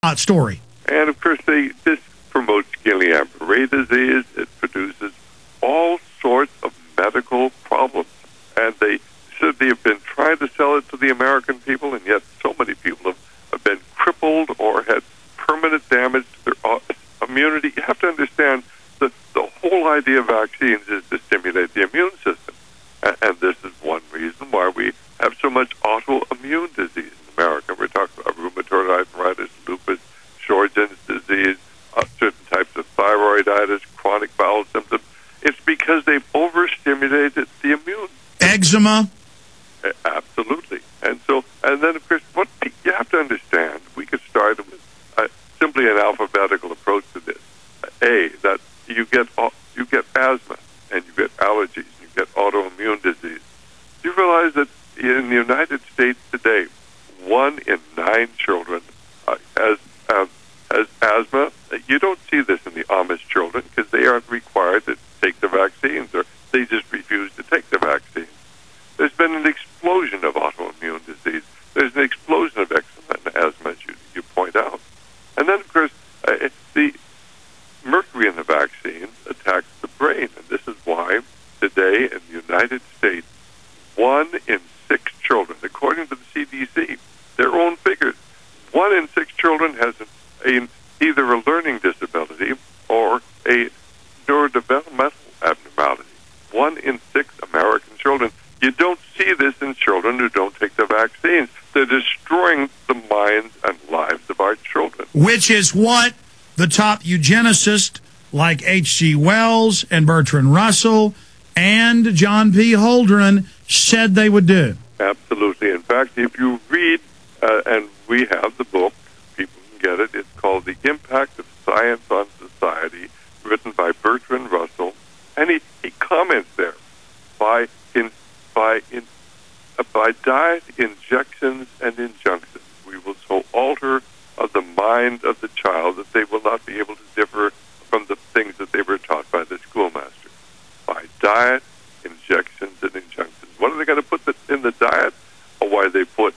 hot story. And, of course, this promotes Guillain-Barré disease. It produces all sorts of medical problems. And they said they have been trying to sell it to the American people, and yet so many people have been crippled or had permanent damage to their immunity. You have to understand that the whole idea of vaccines is to stimulate the immune system. And this is one reason why we have so much autoimmune disease in America. We're talking about rheumatoid arthritis, lupus, Sjogren's disease, certain types of thyroiditis, chronic bowel symptoms. It's because they've overstimulated the immune system. Eczema. Absolutely. And then, of course, what you have to understand, we could start with simply an alphabetical approach to this. That you get asthma, and you get allergies, and you get autoimmune disease. Do you realize that in the United States today, 1 in 9 children has asthma? You don't see this in the Amish children because they aren't required to take the vaccines, or they just refuse to take the vaccines. There's been an explosion of autoimmune disease. There's an explosion of eczema and asthma, as you point out. And then, of course, the mercury in the vaccines attacks the brain. And this is why today in the United States, 1 in 6 children, according to the CDC, their own figures, 1 in 6 children has either a learning disability or a neurodevelopmental abnormality. 1 in 6 American children. You don't see this in children who don't take the vaccines. They're destroying the minds and lives of our children. Which is what the top eugenicists like H.G. Wells and Bertrand Russell and John P. Holdren said they would do. Absolutely. In fact, if you read, and we have the book, people can get it, it's called The Impact of Science on Society, written by Bertrand Russell, and he comments there, by diet, injections, and injunctions, we will so alter the mind of the child that they will not be able to differ from the things that they were taught by the schoolmaster. By diet, injections, and injunctions. What are they going to put in the diet? Or why they put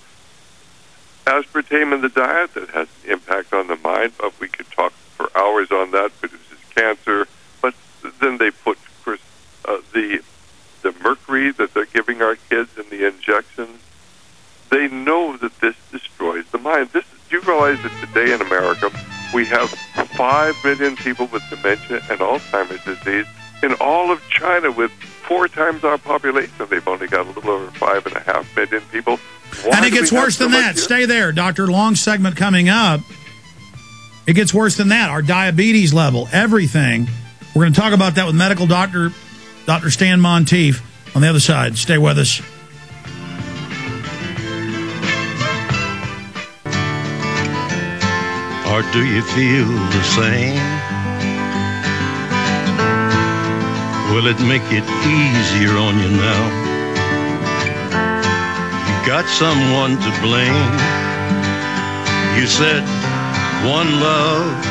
aspartame in the diet that has an impact on the mind. We could talk for hours on that, produces cancer. But then they put, of course, the mercury that they're giving our kids in the injections. They know that this destroys the mind. Do you realize that today in America we have 5 million people with dementia and Alzheimer's disease? In all of China, with 4 times our population, they've only got a little over 5.5 million people. And it gets worse than that. Stay there, Doctor. Long segment coming up. It gets worse than that. Our diabetes level, everything. We're going to talk about that with medical doctor Stan Monteith on the other side. Stay with us. Or do you feel the same? Will it make it easier on you now? You got someone to blame. You said one love,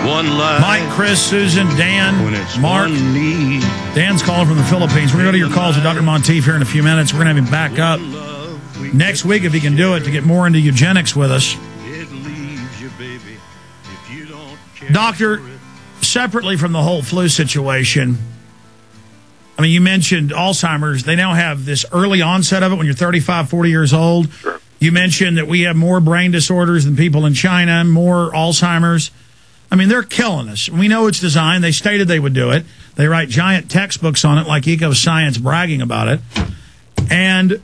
one life. Mike, Chris, Susan, Dan, when it's Mark. one need. Dan's calling from the Philippines. We're going to go to your calls with Dr. Monteith here in a few minutes. We're going to have him back up next week if he can do it to get more into eugenics with us. Doctor, separately from the whole flu situation, I mean, you mentioned Alzheimer's. They now have this early onset of it when you're 35, 40 years old. Sure. You mentioned that we have more brain disorders than people in China, more Alzheimer's. I mean, they're killing us. We know it's designed. They stated they would do it. They write giant textbooks on it like Eco Science bragging about it. And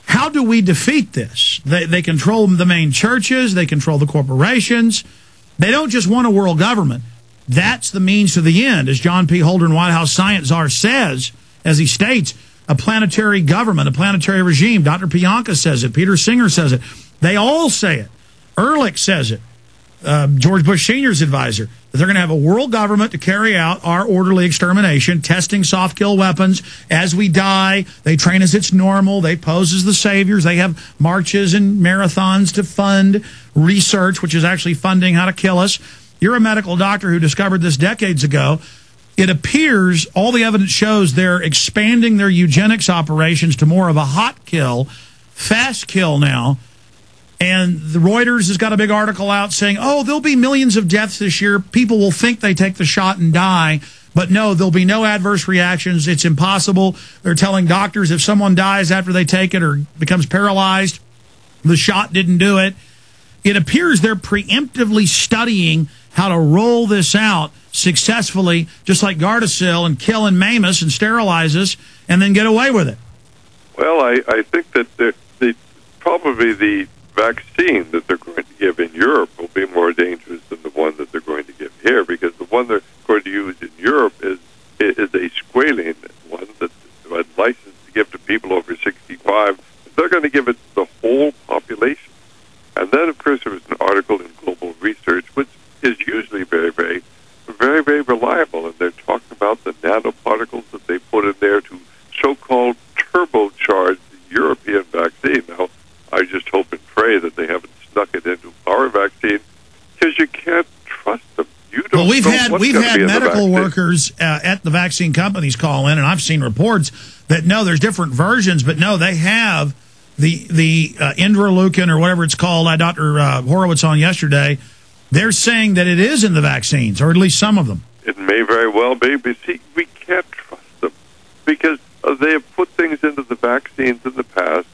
how do we defeat this? They control the main churches. They control the corporations. They don't just want a world government. That's the means to the end, as John P. Holdren, White House science czar, says, as he states, a planetary government, a planetary regime. Dr. Pianka says it. Peter Singer says it. They all say it. Ehrlich says it. George Bush Sr.'s advisor, that they're going to have a world government to carry out our orderly extermination, testing soft kill weapons as we die. They train as it's normal. They pose as the saviors. They have marches and marathons to fund research, which is actually funding how to kill us. You're a medical doctor who discovered this decades ago. It appears, all the evidence shows, they're expanding their eugenics operations to more of a hot kill, fast kill now. And the Reuters has got a big article out saying, oh, there'll be millions of deaths this year. People will think they take the shot and die. But no, there'll be no adverse reactions. It's impossible. They're telling doctors if someone dies after they take it or becomes paralyzed, the shot didn't do it. It appears they're preemptively studying how to roll this out successfully, just like Gardasil, and kill and maim us and sterilize us and then get away with it. Well, I think that probably the vaccine that they're going to give in Europe will be more dangerous than the one that they're going to give here, because the one they're going to use in Europe is a squalene one that's licensed to give to people over 65. They're going to give it to the whole population. And then, of course, there was an article in Global Research, which is usually very, very reliable, and they're talking about the nanoparticles that they put in there to so-called turbocharge the European vaccine. Now, I just hope and pray that they haven't snuck it into our vaccine, because you can't trust them. You don't. Well, we've know had medical workers at the vaccine companies call in, and I've seen reports that no, there's different versions, but no, they have the Indroleukin or whatever it's called. I Dr. Horowitz on yesterday. They're saying that it is in the vaccines, or at least some of them. It may very well be, but see, we can't trust them because they have put things into the vaccines in the past,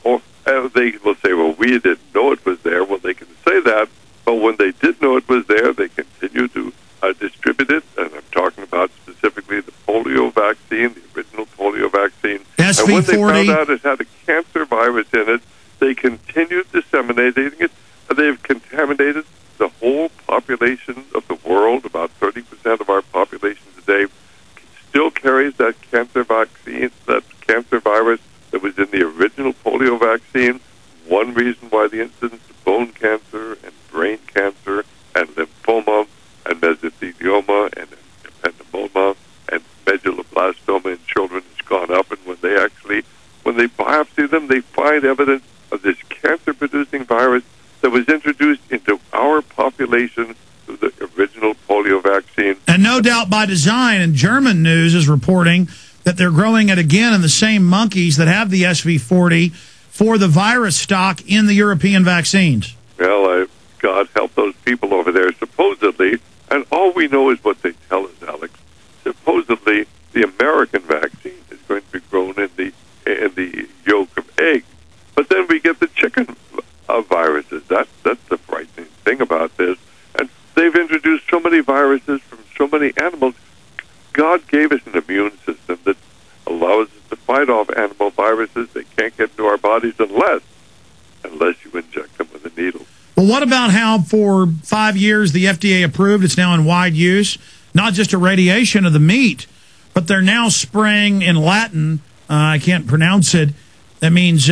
or they will say, well, we didn't know it was there. Well, they can say that, but when they did know it was there, they continue to distribute it, and I'm talking about specifically the polio vaccine, the original polio vaccine. SV40. And when they found out it had a cancer virus in it, they continued disseminating it. They've contaminated the whole population of the world. About 30% of our population today still carries that cancer vaccine, that cancer virus that was in the original polio vaccine. One reason why the incidence of bone cancer and brain cancer and lymphoma and mesothelioma and ependymoma and medulloblastoma in children has gone up. And when they biopsy them, they find evidence of this cancer-producing virus that was introduced into our population through the original polio vaccine. And no doubt by design, and German news is reporting that they're growing it again in the same monkeys that have the SV40 for the virus stock in the European vaccines. Well, God help those people over there, supposedly, and all we know is what they tell us, Alex. Supposedly, the American vaccine is going to be grown in the yolk of eggs. But then we get the chicken viruses. That's the frightening thing about this. And they've introduced so many viruses from so many animals. God gave us an immune system that allows us to fight off animal viruses. They can't get into our bodies unless you inject them with a needle. Well, what about how for 5 years the FDA approved, it's now in wide use, not just irradiation of the meat, but they're now spraying in Latin, I can't pronounce it, that means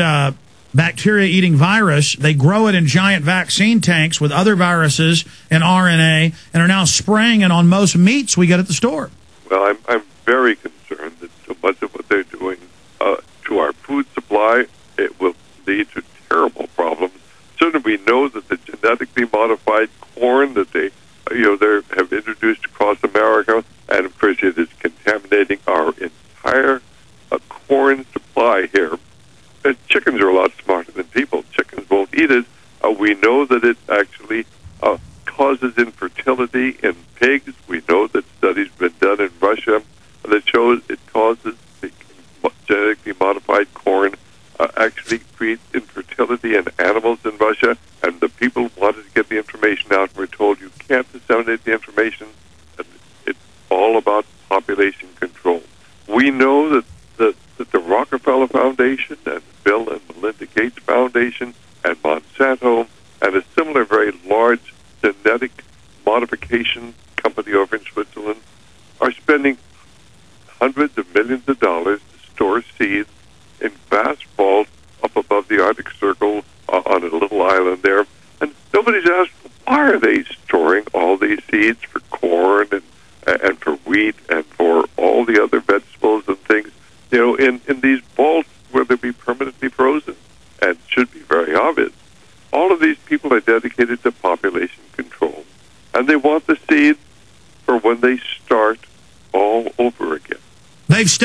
bacteria-eating virus. They grow it in giant vaccine tanks with other viruses and RNA, and are now spraying it on most meats we get at the store. Well, I'm very concerned that so much of what they're doing to our food supply, it will lead to terrible problems. Certainly, we know that the genetically modified corn that they have introduced across America, and of course, it is contaminating our entire corn supply here. Chickens are a lot smarter than people. Chickens won't eat it. We know that it actually causes infertility in pigs. We know that studies have been done in Russia that shows it causes the genetically modified corn actually creates infertility in animals in Russia. And the people wanted to get the information out and were told you can't disseminate the information. And it's all about population control. We know that the Rockefeller Foundation and Bill and Melinda Gates Foundation and Monsanto and a similar very large genetic modification company over in Switzerland are spending hundreds of millions of dollars to store seeds in vast vaults up above the Arctic Circle on a little island there. And nobody's asked, why are they storing all these seeds for corn and for wheat and for all the other vegetables and things, in these vaults where they'll be permanently frozen? And should be very obvious. All of these people are dedicated to population control, and they want the seeds for when they start all over again. They've stayed